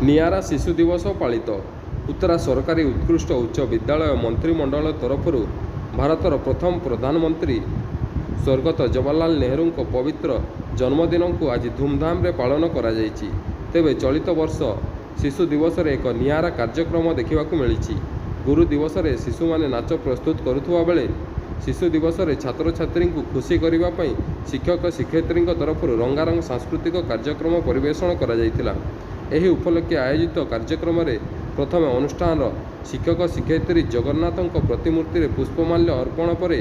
ନିଆରା ଶିଶୁ ଦିବସ ପାଳିତ। ଉତ୍ତରା ସରକାରୀ ଉତ୍କୃଷ୍ଟ ଉଚ୍ଚ ବିଦ୍ୟାଳୟ ମନ୍ତ୍ରିମଣ୍ଡଳ ତରଫରୁ ଭାରତର ପ୍ରଥମ ପ୍ରଧାନମନ୍ତ୍ରୀ ସ୍ୱର୍ଗତ ଜବାହରଲାଲ ନେହେରୁଙ୍କ ପବିତ୍ର ଜନ୍ମଦିନକୁ ଆଜି ଧୁମଧାମରେ ପାଳନ କରାଯାଇଛି। ତେବେ ଚଳିତ ବର୍ଷ ଶିଶୁ ଦିବସରେ ଏକ ନିଆରା କାର୍ଯ୍ୟକ୍ରମ ଦେଖିବାକୁ ମିଳିଛି। ଗୁରୁ ଦିବସରେ ଶିଶୁମାନେ ନାଚ ପ୍ରସ୍ତୁତ କରୁଥିବା ବେଳେ ଶିଶୁ ଦିବସରେ ଛାତ୍ରଛାତ୍ରୀଙ୍କୁ ଖୁସି କରିବା ପାଇଁ ଶିକ୍ଷକ ଶିକ୍ଷୟିତ୍ରୀଙ୍କ ତରଫରୁ ରଙ୍ଗାରଙ୍ଗ ସାଂସ୍କୃତିକ କାର୍ଯ୍ୟକ୍ରମ ପରିବେଷଣ କରାଯାଇଥିଲା। ଏହି ଉପଲକ୍ଷେ ଆୟୋଜିତ କାର୍ଯ୍ୟକ୍ରମରେ ପ୍ରଥମେ ଅନୁଷ୍ଠାନର ଶିକ୍ଷକ ଶିକ୍ଷୟିତ୍ରୀ ଜଗନ୍ନାଥଙ୍କ ପ୍ରତିମୂର୍ତ୍ତିରେ ପୁଷ୍ପମାଲ୍ୟ ଅର୍ପଣ ପରେ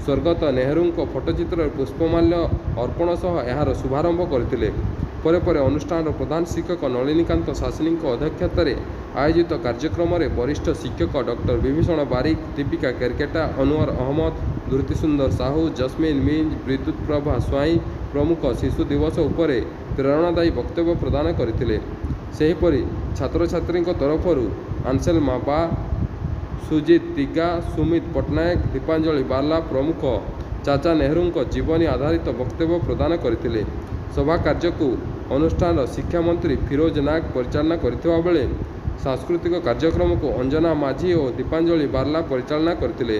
ସ୍ୱର୍ଗତ ନେହେରୁଙ୍କ ଫଟୋଚିତ୍ରରେ ପୁଷ୍ପମାଲ୍ୟ ଅର୍ପଣ ସହ ଏହାର ଶୁଭାରମ୍ଭ କରିଥିଲେ। ପରେ ଅନୁଷ୍ଠାନର ପ୍ରଧାନ ଶିକ୍ଷକ ନଳିନୀକାନ୍ତ ଶାସନୀଙ୍କ ଅଧ୍ୟକ୍ଷତାରେ ଆୟୋଜିତ କାର୍ଯ୍ୟକ୍ରମରେ ବରିଷ୍ଠ ଶିକ୍ଷକ ଡକ୍ଟର ବିଭୀଷଣ ବାରିକ, ଦୀପିକା କେରକେଟା, ଅନୱର ଅହମଦ, ଧୃତିସୁନ୍ଦର ସାହୁ, ଜସ୍ମିନ ମିଞ୍ଜ, ବିଦ୍ୟୁତପ୍ରଭା ସ୍ୱାଇଁ ପ୍ରମୁଖ ଶିଶୁ ଦିବସ ଉପରେ ପ୍ରେରଣାଦାୟୀ ବକ୍ତବ୍ୟ ପ୍ରଦାନ କରିଥିଲେ। ସେହିପରି ଛାତ୍ରଛାତ୍ରୀଙ୍କ ତରଫରୁ ଆନସେଲ ମାବା, ସୁଜିତ ଦିଗା, ସୁମିତ ପଟ୍ଟନାୟକ, ଦୀପାଞ୍ଜଳି ବାର୍ଲା ପ୍ରମୁଖ ଚାଚା ନେହେରୁଙ୍କ ଜୀବନୀ ଆଧାରିତ ବକ୍ତବ୍ୟ ପ୍ରଦାନ କରିଥିଲେ। ସଭା କାର୍ଯ୍ୟକୁ ଅନୁଷ୍ଠାନର ଶିକ୍ଷାମନ୍ତ୍ରୀ ଫିରୋଜ ନାଗ ପରିଚାଳନା କରିଥିବା ବେଳେ ସାଂସ୍କୃତିକ କାର୍ଯ୍ୟକ୍ରମକୁ ଅଞ୍ଜନା ମାଝୀ ଓ ଦୀପାଞ୍ଜଳି ବାର୍ଲା ପରିଚାଳନା କରିଥିଲେ।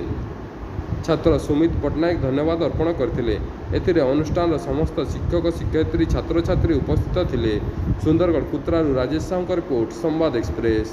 ଛାତ୍ର ସୁମିତ ପଟ୍ଟନାୟକ ଧନ୍ୟବାଦ ଅର୍ପଣ କରିଥିଲେ। ଏଥିରେ ଅନୁଷ୍ଠାନର ସମସ୍ତ ଶିକ୍ଷକ ଶିକ୍ଷୟିତ୍ରୀ ଛାତ୍ରଛାତ୍ରୀ ଉପସ୍ଥିତ ଥିଲେ। ସୁନ୍ଦରଗଡ଼ କୁତ୍ରାରୁ ରାଜେଶ ସାହୁଙ୍କ ରିପୋର୍ଟ, ସମ୍ବାଦ ଏକ୍ସପ୍ରେସ।